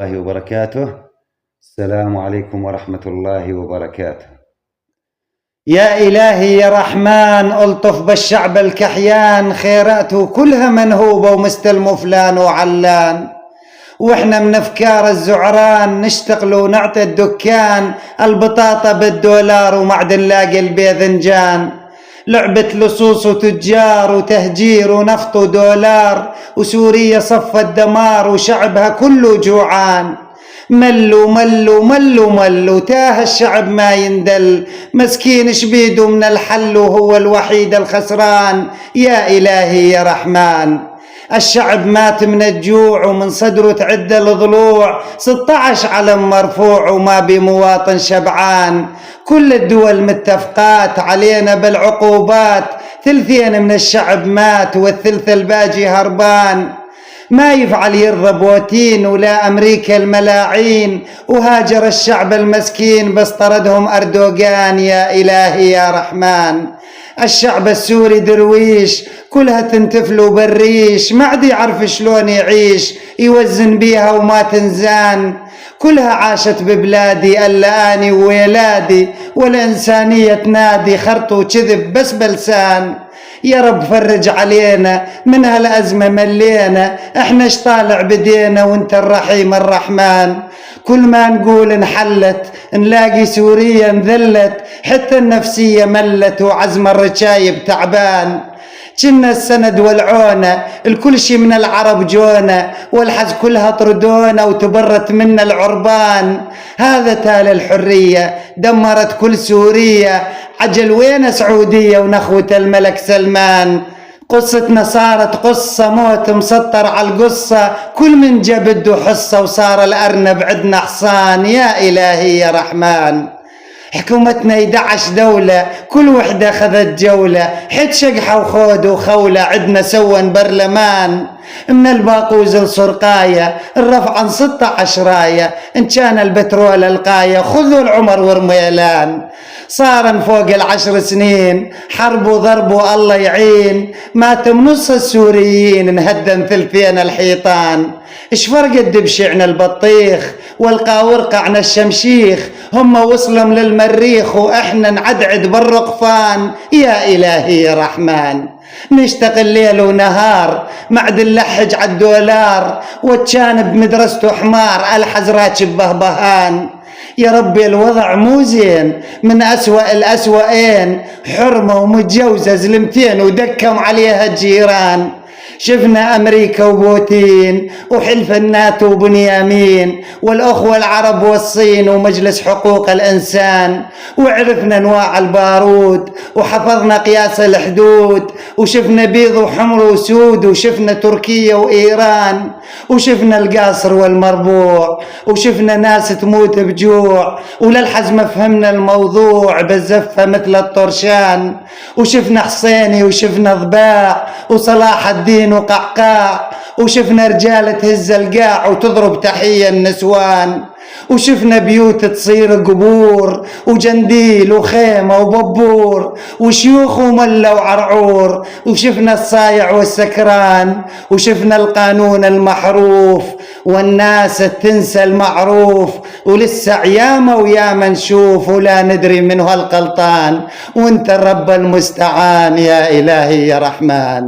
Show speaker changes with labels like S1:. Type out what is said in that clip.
S1: الله وبركاته. السلام عليكم ورحمة الله وبركاته.
S2: يا إلهي يا رحمن، ألطف بالشعب الكحيان، خيراته كلها منهوبة ومستلمه فلان وعلان، وإحنا من أفكار الزعران نشتغل ونعطي الدكان، البطاطا بالدولار ومعدن لاقي الباذنجان، لعبة لصوص وتجار وتهجير ونفط ودولار، وسوريا صف الدمار وشعبها كله جوعان. ملوا ملوا ملوا ملوا، تاه الشعب ما يندل، مسكين شبيده من الحل وهو الوحيد الخسران. يا إلهي يا رحمن، الشعب مات من الجوع ومن صدره تعد الضلوع، 16 علم مرفوع وما بمواطن شبعان. كل الدول متفقات علينا بالعقوبات، ثلثين من الشعب مات والثلث الباقي هربان. ما يفعل يرضى بوتين ولا أمريكا الملاعين، وهاجر الشعب المسكين بس طردهم أردوغان. يا إلهي يا رحمن، الشعب السوري درويش كلها تنتفلوا بالريش، ما عاد يعرف شلون يعيش، يوزن بيها وما تنزان. كلها عاشت ببلادي ألا أني وولادي، والإنسانية تنادي خرط وكذب بس بلسان. يا رب فرج علينا من هالأزمة ملينا، احنا طالع بدينا وانت الرحيم الرحمن. كل ما نقول انحلت نلاقي سوريا انذلت، حتى النفسية ملت وعزم الرجايب تعبان. كنا السند والعونة الكل شي من العرب جونا، والحز كلها طردونا وتبرت منا العربان. هذا تال الحرية دمرت كل سوريا، عجل وين سعودية ونخوة الملك سلمان. قصتنا صارت قصة موت مسطر على القصة، كل من جبده حصة وصار الأرنب عدنا حصان. يا إلهي يا رحمن، حكومتنا 11 دولة كل وحدة خذت جولة، حد شقحة وخود وخولة عدنا سوى برلمان. من الباقوز الصرقاية الرفع عن 16 راية، إن كان البترول القاية خذوا العمر ورميلان. صار فوق 10 سنين حرب وضرب والله يعين، ماتم نص السوريين انهدم ثلثين الحيطان. ايش فرق الدبش عن البطيخ والقاورق عن الشمشيخ، هم وصلهم للمريخ واحنا نعدعد بالرقفان. يا إلهي يا رحمن، نشتغل ليل ونهار معد نلحج عالدولار، وكان بمدرسته حمار الحز راكب بهبهان. يا ربي الوضع مو زين، من أسوأ الأسوأين، حرمة ومتجوزة زلمتين ودكم عليها الجيران. شفنا أمريكا وبوتين وحلف الناتو وبنيامين، والأخوة العرب والصين ومجلس حقوق الإنسان، وعرفنا أنواع البارود وحفظنا قياس الحدود، وشفنا بيض وحمر وسود، وشفنا تركيا وإيران، وشفنا القاصر والمربوع، وشفنا ناس تموت بجوع، وللحز ما فهمنا الموضوع بالزفة مثل الطرشان. وشفنا حسيني وشفنا ضباع وصلاح الدين وقعقاع، وشفنا رجال تهز القاع وتضرب تحية النسوان، وشفنا بيوت تصير قبور وجنديل وخيمة وببور، وشيوخ وملة وعرعور، وشفنا الصايع والسكران، وشفنا القانون المحروف والناس تنسى المعروف، ولسه ياما وياما نشوف ولا ندري منه القلطان. وانت الرب المستعان. يا إلهي يا رحمن.